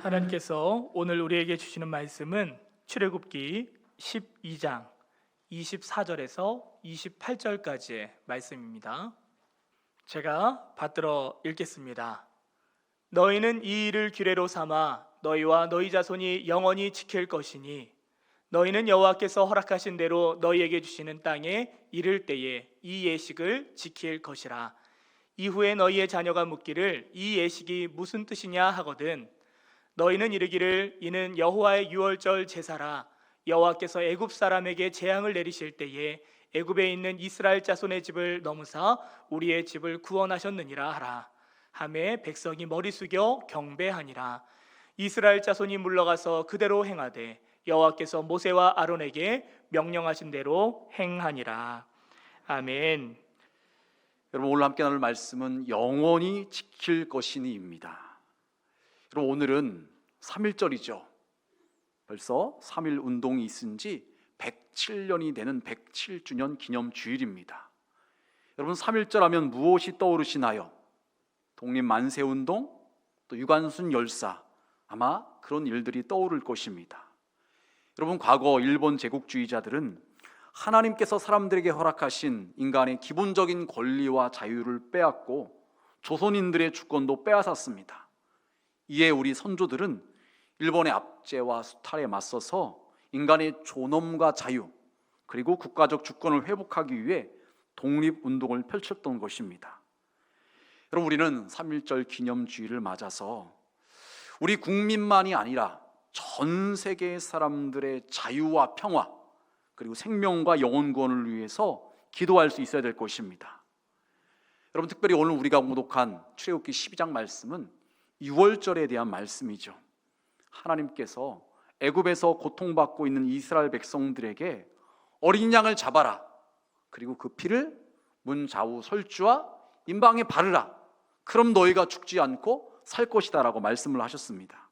하나님께서 오늘 우리에게 주시는 말씀은 출애굽기 12장 24절에서 28절까지의 말씀입니다. 제가 받들어 읽겠습니다. 너희는 이 일을 규례로 삼아 너희와 너희 자손이 영원히 지킬 것이니 너희는 여호와께서 허락하신 대로 너희에게 주시는 땅에 이를 때에 이 예식을 지킬 것이라. 이후에 너희의 자녀가 묻기를 이 예식이 무슨 뜻이냐 하거든 너희는 이르기를 이는 여호와의 유월절 제사라. 여호와께서 애굽 사람에게 재앙을 내리실 때에 애굽에 있는 이스라엘 자손의 집을 넘으사 우리의 집을 구원하셨느니라 하라. 하매 백성이 머리 숙여 경배하니라. 이스라엘 자손이 물러가서 그대로 행하되 여호와께서 모세와 아론에게 명령하신 대로 행하니라. 아멘. 여러분, 오늘 함께 나눌 말씀은 영원히 지킬 것이니입니다. 여러분, 오늘은 3.1절이죠. 벌써 3.1 운동이 있은 지 107년이 되는 107주년 기념주일입니다. 여러분, 3.1절 하면 무엇이 떠오르시나요? 독립만세운동, 또 유관순 열사, 아마 그런 일들이 떠오를 것입니다. 여러분, 과거 일본 제국주의자들은 하나님께서 사람들에게 허락하신 인간의 기본적인 권리와 자유를 빼앗고 조선인들의 주권도 빼앗았습니다. 이에 우리 선조들은 일본의 압제와 수탈에 맞서서 인간의 존엄과 자유 그리고 국가적 주권을 회복하기 위해 독립운동을 펼쳤던 것입니다. 여러분, 우리는 3.1절 기념주의를 맞아서 우리 국민만이 아니라 전 세계의 사람들의 자유와 평화 그리고 생명과 영혼 구원을 위해서 기도할 수 있어야 될 것입니다. 여러분, 특별히 오늘 우리가 공독한 출애굽기 12장 말씀은 유월절에 대한 말씀이죠. 하나님께서 애굽에서 고통받고 있는 이스라엘 백성들에게 어린 양을 잡아라, 그리고 그 피를 문 좌우 설주와 임방에 바르라, 그럼 너희가 죽지 않고 살 것이다 라고 말씀을 하셨습니다.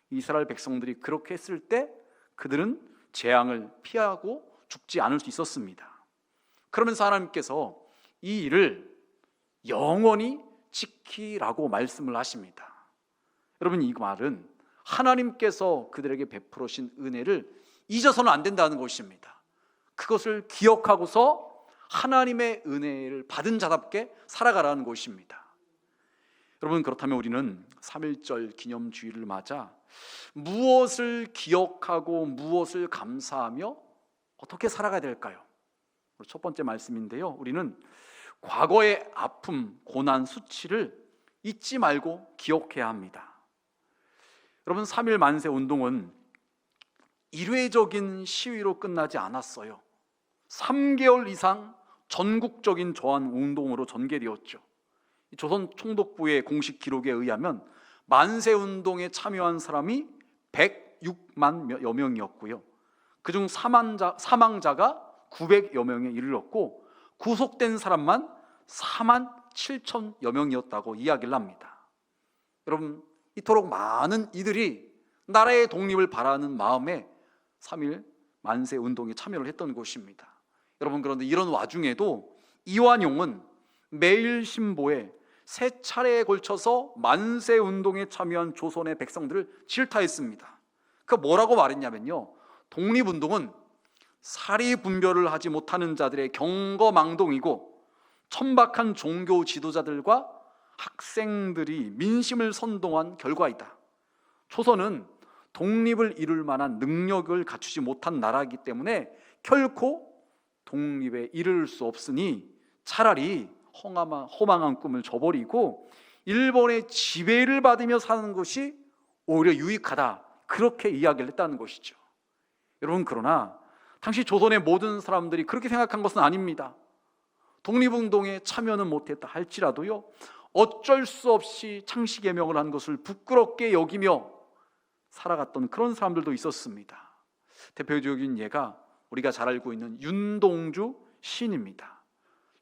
이스라엘 백성들이 그렇게 했을 때 그들은 재앙을 피하고 죽지 않을 수 있었습니다. 그러면서 하나님께서 이 일을 영원히 지키라고 말씀을 하십니다. 여러분, 이 말은 하나님께서 그들에게 베풀으신 은혜를 잊어서는 안 된다는 것입니다. 그것을 기억하고서 하나님의 은혜를 받은 자답게 살아가라는 것입니다. 여러분, 그렇다면 우리는 3.1절 기념주의를 맞아 무엇을 기억하고 무엇을 감사하며 어떻게 살아가야 될까요? 첫 번째 말씀인데요, 우리는 과거의 아픔, 고난, 수치를 잊지 말고 기억해야 합니다. 여러분, 3.1 만세 운동은 일회적인 시위로 끝나지 않았어요. 3개월 이상 전국적인 저항 운동으로 전개되었죠. 조선 총독부의 공식 기록에 의하면 만세 운동에 참여한 사람이 106만여 명이었고요. 그중 사망자가 900여 명에 이르렀고 구속된 사람만 4만 7천여 명이었다고 이야기를 합니다. 여러분, 이토록 많은 이들이 나라의 독립을 바라는 마음에 3.1 만세 운동에 참여를 했던 것입니다. 여러분, 그런데 이런 와중에도 이완용은 매일 신보에 3차례에 걸쳐서 만세 운동에 참여한 조선의 백성들을 질타했습니다. 그 뭐라고 말했냐면요, 독립운동은 사리 분별을 하지 못하는 자들의 경거망동이고 천박한 종교 지도자들과 학생들이 민심을 선동한 결과이다. 조선은 독립을 이룰 만한 능력을 갖추지 못한 나라이기 때문에 결코 독립에 이를 수 없으니 차라리 허망한 꿈을 저버리고 일본의 지배를 받으며 사는 것이 오히려 유익하다, 그렇게 이야기를 했다는 것이죠. 여러분, 그러나 당시 조선의 모든 사람들이 그렇게 생각한 것은 아닙니다. 독립운동에 참여는 못했다 할지라도요, 어쩔 수 없이 창씨개명을 한 것을 부끄럽게 여기며 살아갔던 그런 사람들도 있었습니다. 대표적인 예가 우리가 잘 알고 있는 윤동주 시인입니다.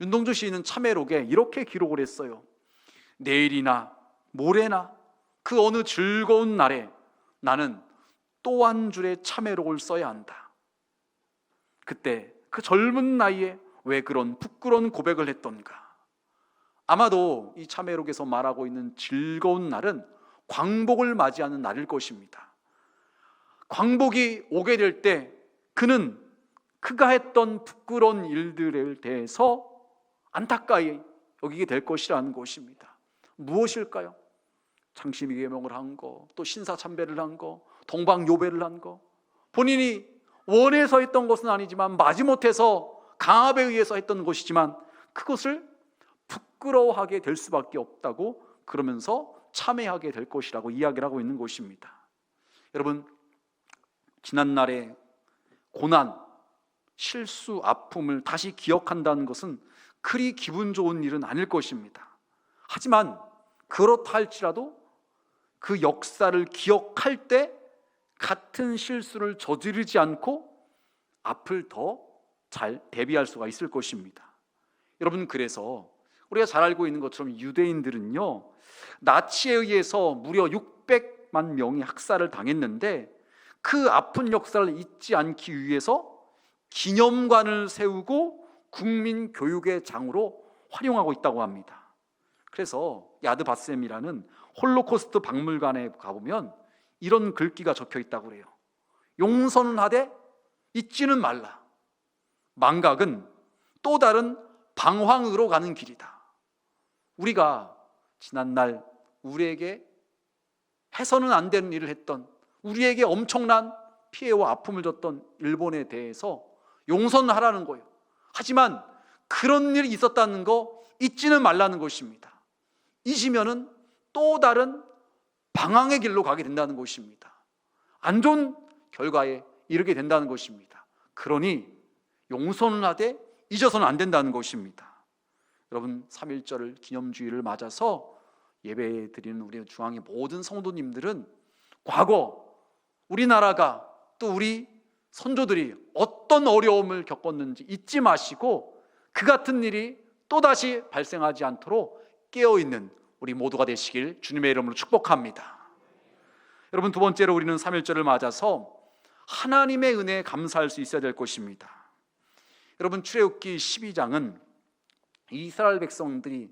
윤동주 시인은 참회록에 이렇게 기록을 했어요. 내일이나 모레나 그 어느 즐거운 날에 나는 또 한 줄의 참회록을 써야 한다. 그때 그 젊은 나이에 왜 그런 부끄러운 고백을 했던가? 아마도 이 참회록에서 말하고 있는 즐거운 날은 광복을 맞이하는 날일 것입니다. 광복이 오게 될 때 그는 그가 했던 부끄러운 일들에 대해서 안타까이 여기게 될 것이라는 것입니다. 무엇일까요? 창씨미개명을 한 거, 또 신사참배를 한 거, 동방요배를 한 거, 본인이 원해서 했던 것은 아니지만 마지못해서 강압에 의해서 했던 것이지만 그것을 부끄러워하게 될 수밖에 없다고 그러면서 참회하게 될 것이라고 이야기를 하고 있는 것입니다. 여러분, 지난날의 고난, 실수, 아픔을 다시 기억한다는 것은 그리 기분 좋은 일은 아닐 것입니다. 하지만 그렇다 할지라도 그 역사를 기억할 때 같은 실수를 저지르지 않고 앞을 더 잘 대비할 수가 있을 것입니다. 여러분, 그래서 우리가 잘 알고 있는 것처럼 유대인들은요, 나치에 의해서 무려 600만 명이 학살을 당했는데 그 아픈 역사를 잊지 않기 위해서 기념관을 세우고 국민 교육의 장으로 활용하고 있다고 합니다. 그래서 야드 바셈이라는 홀로코스트 박물관에 가보면 이런 글귀가 적혀 있다고 그래요. 용서는 하되 잊지는 말라. 망각은 또 다른 방황으로 가는 길이다. 우리가 지난날 우리에게 해서는 안 되는 일을 했던, 우리에게 엄청난 피해와 아픔을 줬던 일본에 대해서 용서는 하라는 거예요. 하지만 그런 일이 있었다는 거 잊지는 말라는 것입니다. 잊으면은 또 다른 방황의 길로 가게 된다는 것입니다. 안 좋은 결과에 이르게 된다는 것입니다. 그러니 용서는 하되 잊어서는 안 된다는 것입니다. 여러분, 3.1절 기념주의를 맞아서 예배 드리는 우리 중앙의 모든 성도님들은 과거 우리나라가 또 우리 선조들이 어떤 어려움을 겪었는지 잊지 마시고 그 같은 일이 또다시 발생하지 않도록 깨어있는 우리 모두가 되시길 주님의 이름으로 축복합니다. 여러분, 두 번째로 우리는 3.1절을 맞아서 하나님의 은혜에 감사할 수 있어야 될 것입니다. 여러분, 출애굽기 12장은 이스라엘 백성들이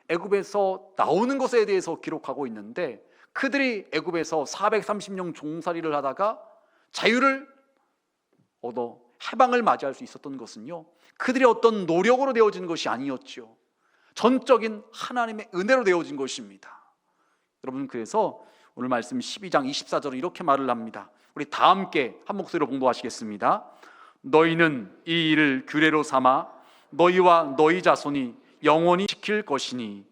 애굽에서 나오는 것에 대해서 기록하고 있는데 그들이 애굽에서 430년 종살이를 하다가 자유를 얻어 해방을 맞이할 수 있었던 것은요, 그들의 어떤 노력으로 되어진 것이 아니었죠. 전적인 하나님의 은혜로 되어진 것입니다. 여러분, 그래서 오늘 말씀 12장 24절은 이렇게 말을 합니다. 우리 다 함께 한 목소리로 봉독하시겠습니다. 너희는 이 일을 규례로 삼아 너희와 너희 자손이 영원히 지킬 것이니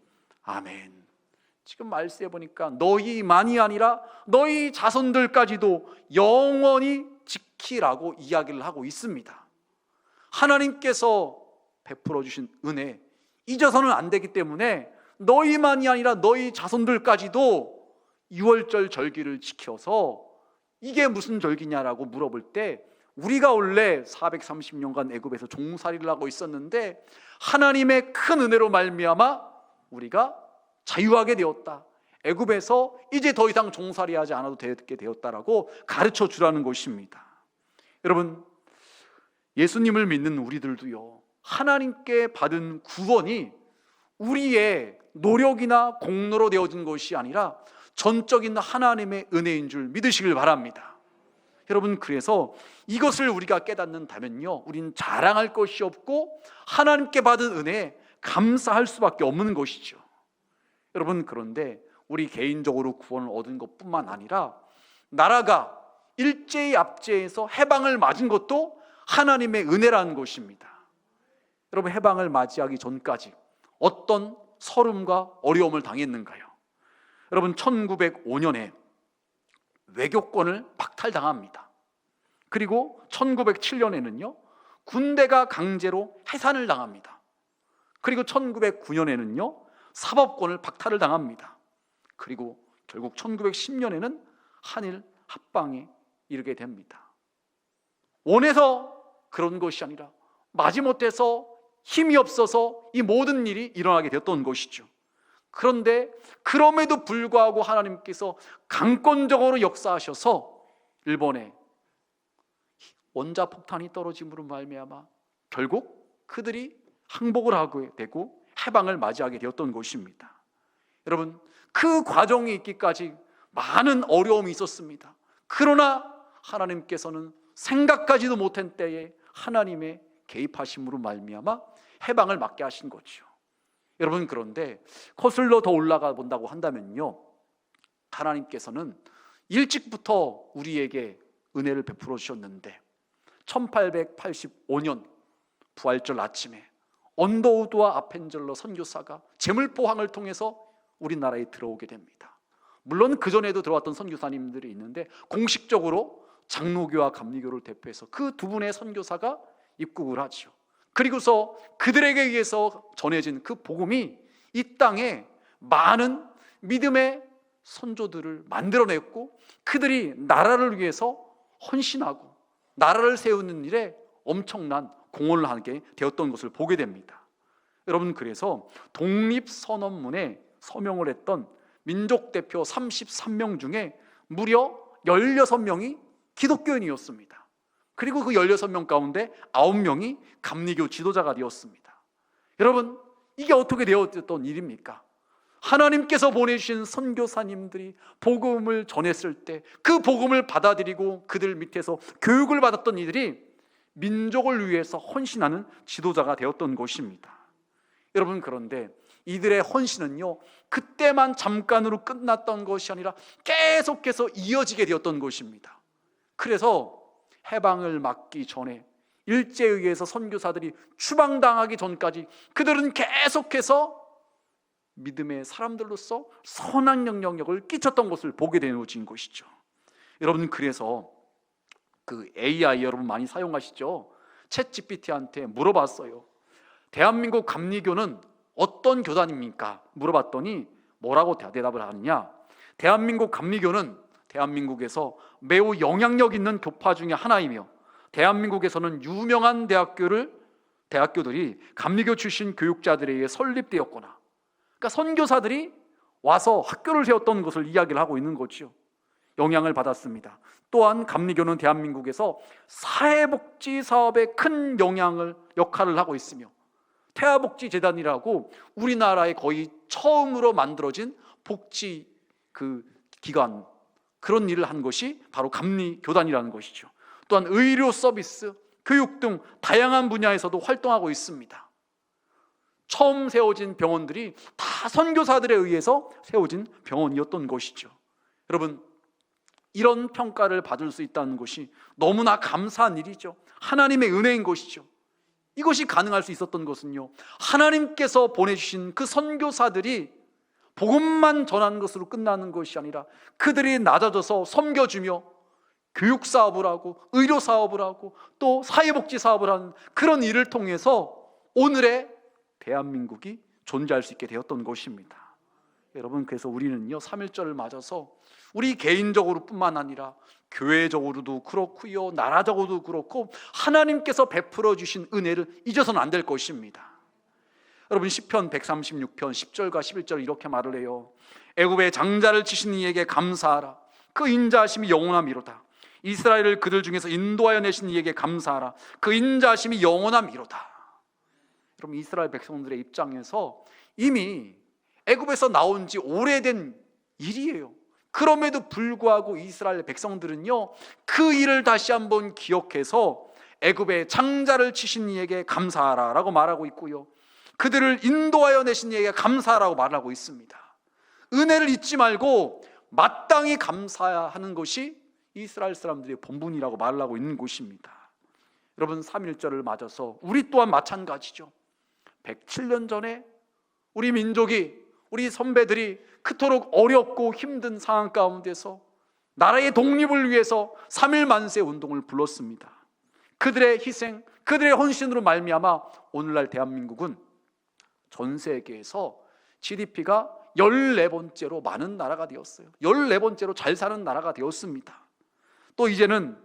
아멘. 지금 말씀해 보니까 너희만이 아니라 너희 자손들까지도 영원히 지키라고 이야기를 하고 있습니다. 하나님께서 베풀어 주신 은혜 잊어서는 안 되기 때문에 너희만이 아니라 너희 자손들까지도 6월절 절기를 지켜서 이게 무슨 절기냐라고 물어볼 때 우리가 원래 430년간 애굽에서 종살이를 하고 있었는데 하나님의 큰 은혜로 말미암아 우리가 자유하게 되었다. 애굽에서 이제 더 이상 종살이하지 않아도 되게 되었다라고 가르쳐 주라는 것입니다. 여러분, 예수님을 믿는 우리들도요, 하나님께 받은 구원이 우리의 노력이나 공로로 되어진 것이 아니라 전적인 하나님의 은혜인 줄 믿으시길 바랍니다. 여러분, 그래서 이것을 우리가 깨닫는다면요, 우리는 자랑할 것이 없고 하나님께 받은 은혜에 감사할 수밖에 없는 것이죠. 여러분, 그런데 우리 개인적으로 구원을 얻은 것뿐만 아니라 나라가 일제히 압제해서 해방을 맞은 것도 하나님의 은혜라는 것입니다. 여러분, 해방을 맞이하기 전까지 어떤 서름과 어려움을 당했는가요? 여러분, 1905년에 외교권을 박탈당합니다. 그리고 1907년에는요 군대가 강제로 해산을 당합니다. 그리고 1909년에는요 사법권을 박탈을 당합니다. 그리고 결국 1910년에는 한일 합방에 이르게 됩니다. 원해서 그런 것이 아니라 마지못해서 힘이 없어서 이 모든 일이 일어나게 되었던 것이죠. 그런데 그럼에도 불구하고 하나님께서 강권적으로 역사하셔서 일본에 원자폭탄이 떨어짐으로 말미암아 결국 그들이 항복을 하게 되고 해방을 맞이하게 되었던 것입니다. 여러분, 그 과정이 있기까지 많은 어려움이 있었습니다. 그러나 하나님께서는 생각하지도 못한 때에 하나님의 개입하심으로 말미암아 해방을 맞게 하신 거죠. 여러분, 그런데 거슬러 더 올라가 본다고 한다면요, 하나님께서는 일찍부터 우리에게 은혜를 베풀어 주셨는데 1885년 부활절 아침에 언더우드와 아펜젤러 선교사가 제물포항을 통해서 우리나라에 들어오게 됩니다. 물론 그전에도 들어왔던 선교사님들이 있는데 공식적으로 장로교와 감리교를 대표해서 그 두 분의 선교사가 입국을 하죠. 그리고서 그들에게 의해서 전해진 그 복음이 이 땅에 많은 믿음의 선조들을 만들어냈고, 그들이 나라를 위해서 헌신하고 나라를 세우는 일에 엄청난 공헌을 하게 되었던 것을 보게 됩니다. 여러분, 그래서 독립선언문에 서명을 했던 민족대표 33명 중에 무려 16명이 기독교인이었습니다. 그리고 그 16명 가운데 9명이 감리교 지도자가 되었습니다. 여러분, 이게 어떻게 되었던 일입니까? 하나님께서 보내주신 선교사님들이 복음을 전했을 때 그 복음을 받아들이고 그들 밑에서 교육을 받았던 이들이 민족을 위해서 헌신하는 지도자가 되었던 것입니다. 여러분, 그런데 이들의 헌신은요, 그때만 잠깐으로 끝났던 것이 아니라 계속해서 이어지게 되었던 것입니다. 그래서 해방을 맞기 전에 일제에 의해서 선교사들이 추방당하기 전까지 그들은 계속해서 믿음의 사람들로서 선한 영향력을 끼쳤던 것을 보게 되어진 것이죠. 여러분, 그래서 그 AI 여러분 많이 사용하시죠? 챗 GPT한테 물어봤어요. 대한민국 감리교는 어떤 교단입니까? 물어봤더니 뭐라고 대답을 하느냐? 대한민국 감리교는 대한민국에서 매우 영향력 있는 교파 중에 하나이며 대한민국에서는 유명한 대학교들이 감리교 출신 교육자들에 의해 설립되었구나. 그러니까 선교사들이 와서 학교를 세웠던 것을 이야기를 하고 있는 거죠. 영향을 받았습니다. 또한 감리교는 대한민국에서 사회복지 사업에 큰 역할을 하고 있으며 태아복지재단이라고 우리나라에 거의 처음으로 만들어진 복지 기관, 그런 일을 한 것이 바로 감리교단이라는 것이죠. 또한 의료 서비스, 교육 등 다양한 분야에서도 활동하고 있습니다. 처음 세워진 병원들이 다 선교사들에 의해서 세워진 병원이었던 것이죠. 여러분, 이런 평가를 받을 수 있다는 것이 너무나 감사한 일이죠. 하나님의 은혜인 것이죠. 이것이 가능할 수 있었던 것은요, 하나님께서 보내주신 그 선교사들이 복음만 전하는 것으로 끝나는 것이 아니라 그들이 낮아져서 섬겨주며 교육사업을 하고 의료사업을 하고 또 사회복지사업을 하는 그런 일을 통해서 오늘의 대한민국이 존재할 수 있게 되었던 것입니다. 여러분, 그래서 우리는요, 3.1절을 맞아서 우리 개인적으로 뿐만 아니라 교회적으로도 그렇고요, 나라적으로도 그렇고 하나님께서 베풀어 주신 은혜를 잊어서는 안 될 것입니다. 여러분, 시편 136편 10절과 11절 이렇게 말을 해요. 애굽의 장자를 치신 이에게 감사하라. 그 인자하심이 영원함이로다. 이스라엘을 그들 중에서 인도하여 내신 이에게 감사하라. 그 인자하심이 영원함이로다. 여러분, 이스라엘 백성들의 입장에서 이미 애굽에서 나온 지 오래된 일이에요. 그럼에도 불구하고 이스라엘 백성들은요, 그 일을 다시 한번 기억해서 애굽의 장자를 치신 이에게 감사하라 라고 말하고 있고요, 그들을 인도하여 내신 이에게 감사하라고 말하고 있습니다. 은혜를 잊지 말고 마땅히 감사하는 것이 이스라엘 사람들의 본분이라고 말하고 있는 것입니다. 여러분, 3.1절을 맞아서 우리 또한 마찬가지죠. 107년 전에 우리 민족이, 우리 선배들이 그토록 어렵고 힘든 상황 가운데서 나라의 독립을 위해서 3.1 만세 운동을 불렀습니다. 그들의 희생, 그들의 헌신으로 말미암아 오늘날 대한민국은 전 세계에서 GDP가 14번째로 많은 나라가 되었어요. 14번째로 잘 사는 나라가 되었습니다. 또 이제는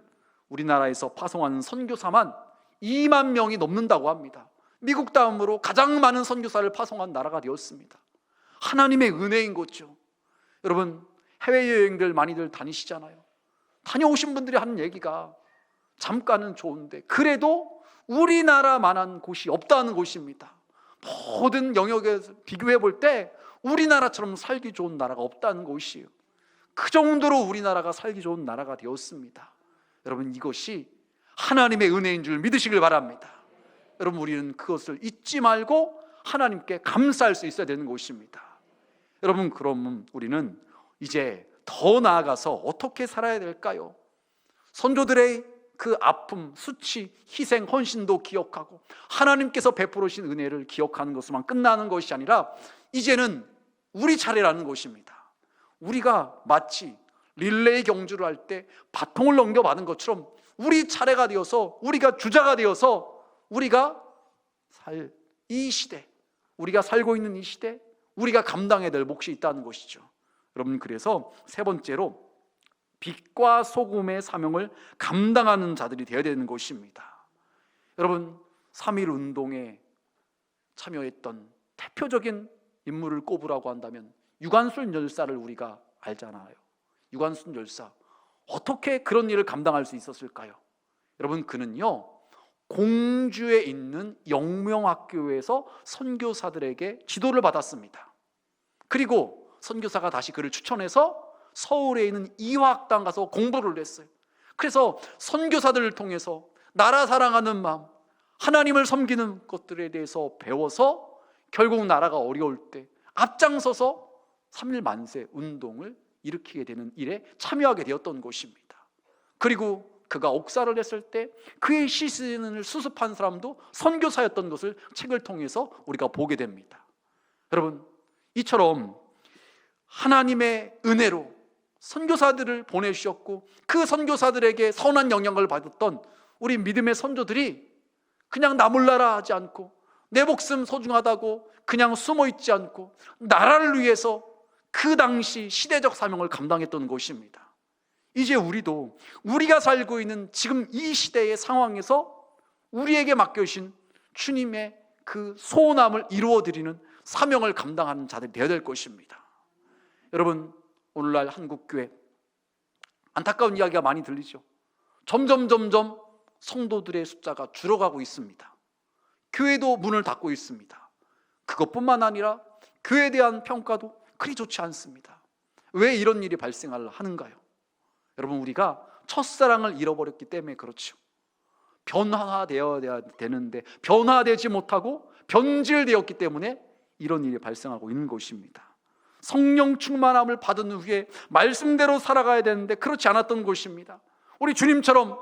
우리나라에서 파송하는 선교사만 2만 명이 넘는다고 합니다. 미국 다음으로 가장 많은 선교사를 파송한 나라가 되었습니다. 하나님의 은혜인 거죠. 여러분, 해외여행들 많이들 다니시잖아요. 다녀오신 분들이 하는 얘기가 잠깐은 좋은데 그래도 우리나라만한 곳이 없다는 곳입니다. 모든 영역에서 비교해 볼 때 우리나라처럼 살기 좋은 나라가 없다는 것이에요. 그 정도로 우리나라가 살기 좋은 나라가 되었습니다. 여러분, 이것이 하나님의 은혜인 줄 믿으시길 바랍니다. 여러분, 우리는 그것을 잊지 말고 하나님께 감사할 수 있어야 되는 것입니다. 여러분, 그러면 우리는 이제 더 나아가서 어떻게 살아야 될까요? 선조들의 그 아픔, 수치, 희생, 헌신도 기억하고 하나님께서 베풀어 주신 은혜를 기억하는 것으로만 끝나는 것이 아니라 이제는 우리 차례라는 것입니다. 우리가 마치 릴레이 경주를 할 때 바통을 넘겨받은 것처럼 우리 차례가 되어서, 우리가 주자가 되어서 우리가 살 이 시대, 우리가 살고 있는 이 시대, 우리가 감당해야 될 몫이 있다는 것이죠. 여러분, 그래서 세 번째로 빛과 소금의 사명을 감당하는 자들이 되어야 되는 것입니다. 여러분, 3.1 운동에 참여했던 대표적인 인물을 꼽으라고 한다면 유관순 열사를 우리가 알잖아요. 유관순 열사, 어떻게 그런 일을 감당할 수 있었을까요? 여러분, 그는요, 공주에 있는 영명학교에서 선교사들에게 지도를 받았습니다. 그리고 선교사가 다시 그를 추천해서 서울에 있는 이화학당 가서 공부를 했어요. 그래서 선교사들을 통해서 나라 사랑하는 마음, 하나님을 섬기는 것들에 대해서 배워서 결국 나라가 어려울 때 앞장서서 3.1 만세 운동을 일으키게 되는 일에 참여하게 되었던 것입니다. 그리고 그가 옥사를 했을 때 그의 시신을 수습한 사람도 선교사였던 것을 책을 통해서 우리가 보게 됩니다. 여러분, 이처럼 하나님의 은혜로 선교사들을 보내주셨고 그 선교사들에게 선한 영향을 받았던 우리 믿음의 선조들이 그냥 나 몰라라 하지 않고 내 목숨 소중하다고 그냥 숨어있지 않고 나라를 위해서 그 당시 시대적 사명을 감당했던 것입니다. 이제 우리도 우리가 살고 있는 지금 이 시대의 상황에서 우리에게 맡겨주신 주님의 그 소원함을 이루어드리는 사명을 감당하는 자들이 되어야 될 것입니다. 여러분, 오늘날 한국교회 안타까운 이야기가 많이 들리죠. 점점 성도들의 숫자가 줄어가고 있습니다. 교회도 문을 닫고 있습니다. 그것뿐만 아니라 교회에 대한 평가도 그리 좋지 않습니다. 왜 이런 일이 발생하는가요? 여러분, 우리가 첫사랑을 잃어버렸기 때문에 그렇죠. 변화되어야 되는데 변화되지 못하고 변질되었기 때문에 이런 일이 발생하고 있는 것입니다. 성령 충만함을 받은 후에 말씀대로 살아가야 되는데 그렇지 않았던 것입니다. 우리 주님처럼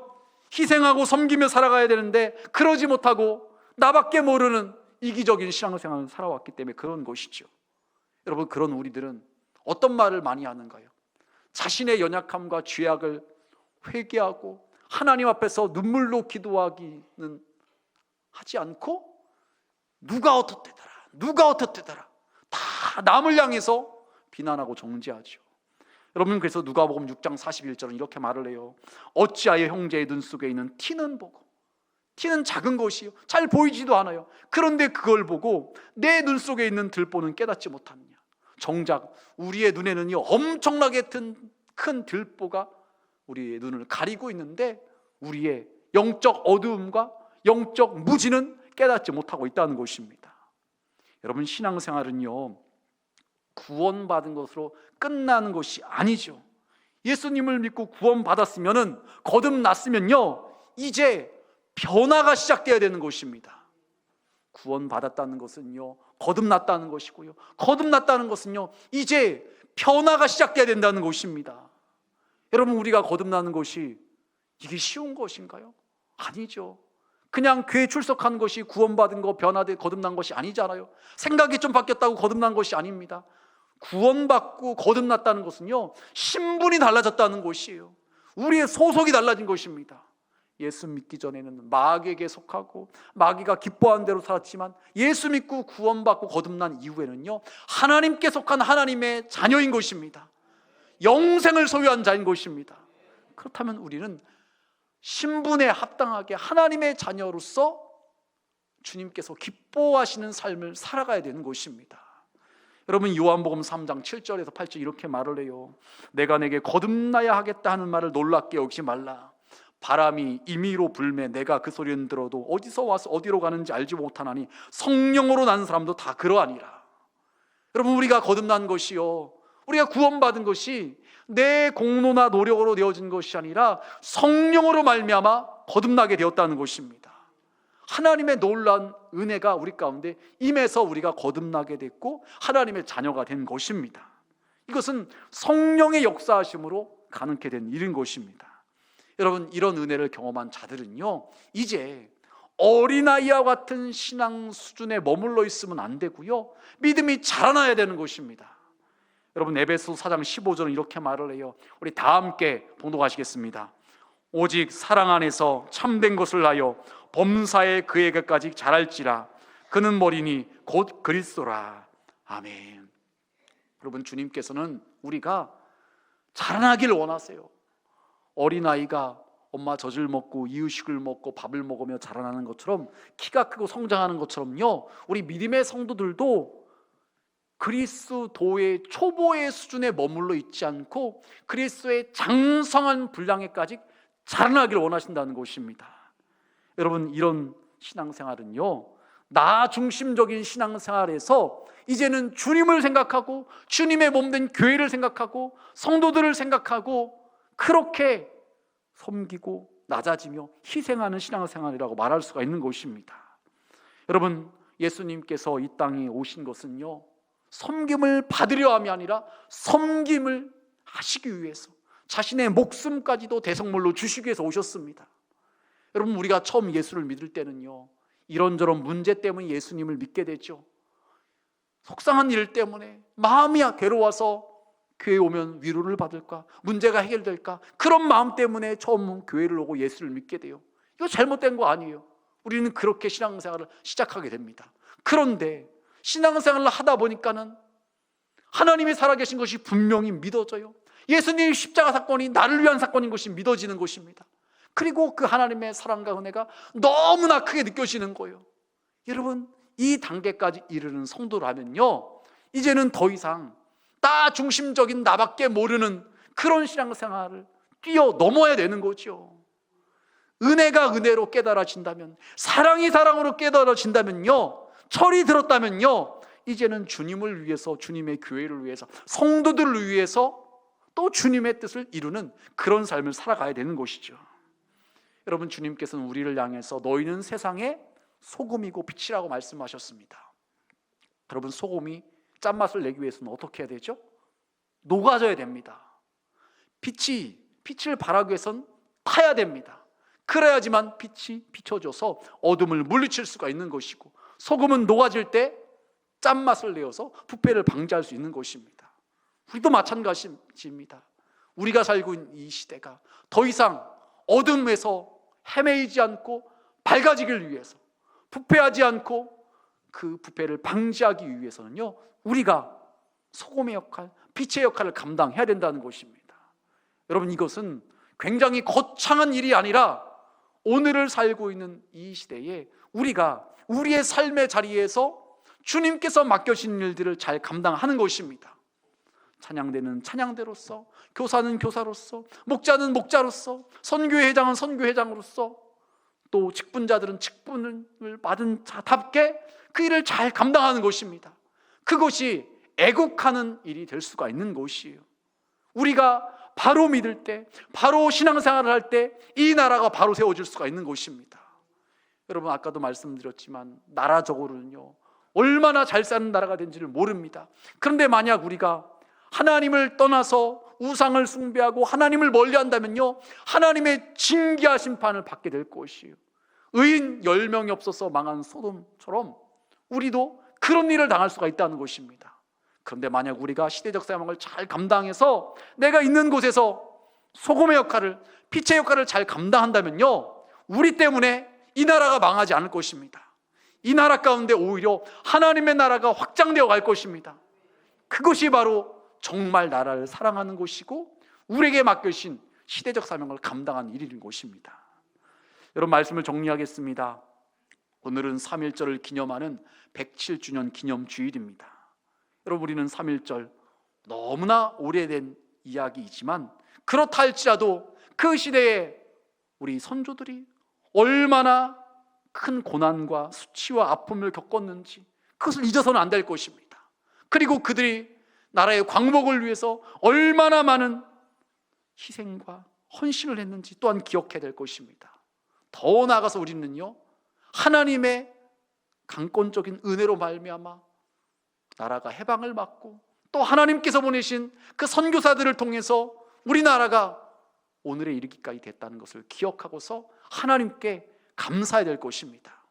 희생하고 섬기며 살아가야 되는데 그러지 못하고 나밖에 모르는 이기적인 신앙생활을 살아왔기 때문에 그런 것이죠. 여러분, 그런 우리들은 어떤 말을 많이 하는가요? 자신의 연약함과 죄악을 회개하고 하나님 앞에서 눈물로 기도하기는 하지 않고 누가 어떻대더라 다 남을 향해서 비난하고 정죄하죠. 여러분, 그래서 누가복음 6장 41절은 이렇게 말을 해요. 어찌하여 형제의 눈 속에 있는 티는 보고, 티는 작은 것이요 잘 보이지도 않아요. 그런데 그걸 보고 내 눈 속에 있는 들보는 깨닫지 못하느냐. 정작 우리의 눈에는요 엄청나게 큰 들보가 우리의 눈을 가리고 있는데 우리의 영적 어두움과 영적 무지는 깨닫지 못하고 있다는 것입니다. 여러분, 신앙생활은요 구원받은 것으로 끝나는 것이 아니죠. 예수님을 믿고 구원받았으면 거듭났으면요 이제 변화가 시작되어야 되는 것입니다. 구원받았다는 것은요 거듭났다는 것이고요, 거듭났다는 것은요 이제 변화가 시작되어야 된다는 것입니다. 여러분, 우리가 거듭나는 것이 이게 쉬운 것인가요? 아니죠. 그냥 교회 출석한 것이 구원받은 거, 변화돼 거듭난 것이 아니잖아요. 생각이 좀 바뀌었다고 거듭난 것이 아닙니다. 구원받고 거듭났다는 것은요 신분이 달라졌다는 것이에요. 우리의 소속이 달라진 것입니다. 예수 믿기 전에는 마귀에게 속하고 마귀가 기뻐하는 대로 살았지만 예수 믿고 구원받고 거듭난 이후에는요 하나님께 속한 하나님의 자녀인 것입니다. 영생을 소유한 자인 것입니다. 그렇다면 우리는 신분에 합당하게 하나님의 자녀로서 주님께서 기뻐하시는 삶을 살아가야 되는 것입니다. 여러분, 요한복음 3장 7절에서 8절 이렇게 말을 해요. 내가 내게 거듭나야 하겠다 하는 말을 놀랍게 여기지 말라. 바람이 임의로 불매 내가 그 소리는 들어도 어디서 와서 어디로 가는지 알지 못하나니 성령으로 난 사람도 다 그러하니라. 여러분, 우리가 거듭난 것이요, 우리가 구원받은 것이 내 공로나 노력으로 되어진 것이 아니라 성령으로 말미암아 거듭나게 되었다는 것입니다. 하나님의 놀라운 은혜가 우리 가운데 임해서 우리가 거듭나게 됐고 하나님의 자녀가 된 것입니다. 이것은 성령의 역사하심으로 가능케 된 일인 것입니다. 여러분, 이런 은혜를 경험한 자들은요, 이제 어린아이와 같은 신앙 수준에 머물러 있으면 안 되고요, 믿음이 자라나야 되는 것입니다. 여러분, 에베소 4장 15절은 이렇게 말을 해요. 우리 다 함께 봉독하시겠습니다. 오직 사랑 안에서 참된 것을 하여 범사에 그에게까지 자랄지라. 그는 머리니 곧 그리스도라. 아멘. 여러분, 주님께서는 우리가 자라나길 원하세요. 어린아이가 엄마 젖을 먹고 이유식을 먹고 밥을 먹으며 자라나는 것처럼, 키가 크고 성장하는 것처럼요, 우리 믿음의 성도들도 그리스도의 초보의 수준에 머물러 있지 않고 그리스도의 장성한 분량에까지 자라나길 원하신다는 것입니다. 여러분, 이런 신앙생활은요, 나 중심적인 신앙생활에서 이제는 주님을 생각하고 주님의 몸된 교회를 생각하고 성도들을 생각하고 그렇게 섬기고 낮아지며 희생하는 신앙생활이라고 말할 수가 있는 것입니다. 여러분, 예수님께서 이 땅에 오신 것은요, 섬김을 받으려 함이 아니라 섬김을 하시기 위해서 자신의 목숨까지도 대성물로 주시기 위해서 오셨습니다. 여러분, 우리가 처음 예수를 믿을 때는요, 이런저런 문제 때문에 예수님을 믿게 되죠. 속상한 일 때문에 마음이 괴로워서 교회에 오면 위로를 받을까, 문제가 해결될까, 그런 마음 때문에 처음 교회를 오고 예수를 믿게 돼요. 이거 잘못된 거 아니에요. 우리는 그렇게 신앙생활을 시작하게 됩니다. 그런데 신앙생활을 하다 보니까는 하나님이 살아계신 것이 분명히 믿어져요. 예수님의 십자가 사건이 나를 위한 사건인 것이 믿어지는 것입니다. 그리고 그 하나님의 사랑과 은혜가 너무나 크게 느껴지는 거예요. 여러분, 이 단계까지 이르는 성도라면요, 이제는 더 이상 나 중심적인 나밖에 모르는 그런 신앙생활을 뛰어넘어야 되는 거죠. 은혜가 은혜로 깨달아진다면, 사랑이 사랑으로 깨달아진다면요, 철이 들었다면요, 이제는 주님을 위해서, 주님의 교회를 위해서, 성도들을 위해서 또 주님의 뜻을 이루는 그런 삶을 살아가야 되는 것이죠. 여러분, 주님께서는 우리를 향해서 너희는 세상의 소금이고 빛이라고 말씀하셨습니다. 여러분, 소금이 짠맛을 내기 위해서는 어떻게 해야 되죠? 녹아져야 됩니다. 빛을 발하기 위해서는 타야 됩니다. 그래야지만 빛이 비춰져서 어둠을 물리칠 수가 있는 것이고, 소금은 녹아질 때 짠맛을 내어서 부패를 방지할 수 있는 것입니다. 우리도 마찬가지입니다. 우리가 살고 있는 이 시대가 더 이상 어둠에서 헤매이지 않고 밝아지길 위해서, 부패하지 않고 그 부패를 방지하기 위해서는요, 우리가 소금의 역할, 빛의 역할을 감당해야 된다는 것입니다. 여러분, 이것은 굉장히 거창한 일이 아니라 오늘을 살고 있는 이 시대에 우리가 우리의 삶의 자리에서 주님께서 맡겨주신 일들을 잘 감당하는 것입니다. 찬양대는 찬양대로서, 교사는 교사로서, 목자는 목자로서, 선교회장은 선교회장으로서, 또 직분자들은 직분을 받은 자답게 그 일을 잘 감당하는 것입니다. 그것이 애국하는 일이 될 수가 있는 것이에요. 우리가 바로 믿을 때, 바로 신앙생활을 할 때 이 나라가 바로 세워질 수가 있는 것입니다. 여러분, 아까도 말씀드렸지만 나라적으로는요, 얼마나 잘 사는 나라가 된지를 모릅니다. 그런데 만약 우리가 하나님을 떠나서 우상을 숭배하고 하나님을 멀리한다면요, 하나님의 징계와 심판을 받게 될 것이에요. 의인 10명이 없어서 망한 소돔처럼 우리도 그런 일을 당할 수가 있다는 것입니다. 그런데 만약 우리가 시대적 상황을 잘 감당해서 내가 있는 곳에서 소금의 역할을, 빛의 역할을 잘 감당한다면요, 우리 때문에 이 나라가 망하지 않을 것입니다. 이 나라 가운데 오히려 하나님의 나라가 확장되어 갈 것입니다. 그것이 바로 정말 나라를 사랑하는 것이고 우리에게 맡겨진 시대적 사명을 감당하는 일인 것입니다. 여러분, 말씀을 정리하겠습니다. 오늘은 3.1절을 기념하는 107주년 기념주일입니다. 여러분, 우리는 3.1절 너무나 오래된 이야기이지만 그렇다 할지라도 그 시대에 우리 선조들이 얼마나 큰 고난과 수치와 아픔을 겪었는지 그것을 잊어서는 안 될 것입니다. 그리고 그들이 나라의 광복을 위해서 얼마나 많은 희생과 헌신을 했는지 또한 기억해야 될 것입니다. 더 나아가서 우리는요, 하나님의 강권적인 은혜로 말미암아 나라가 해방을 받고 또 하나님께서 보내신 그 선교사들을 통해서 우리나라가 오늘에 이르기까지 됐다는 것을 기억하고서 하나님께 감사해야 될 것입니다.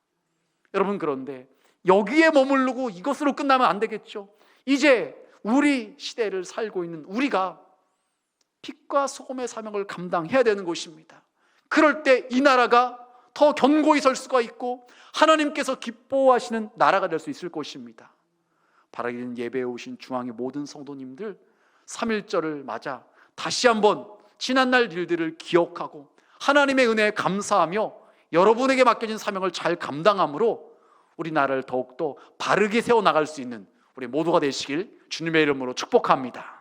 여러분, 그런데 여기에 머무르고 이것으로 끝나면 안 되겠죠. 이제 우리 시대를 살고 있는 우리가 빛과 소금의 사명을 감당해야 되는 것입니다. 그럴 때 이 나라가 더 견고히 설 수가 있고 하나님께서 기뻐하시는 나라가 될 수 있을 것입니다. 바라기는 예배에 오신 중앙의 모든 성도님들, 3.1절을 맞아 다시 한번 지난날 일들을 기억하고 하나님의 은혜에 감사하며 여러분에게 맡겨진 사명을 잘 감당함으로 우리나라를 더욱더 바르게 세워나갈 수 있는 우리 모두가 되시길 주님의 이름으로 축복합니다.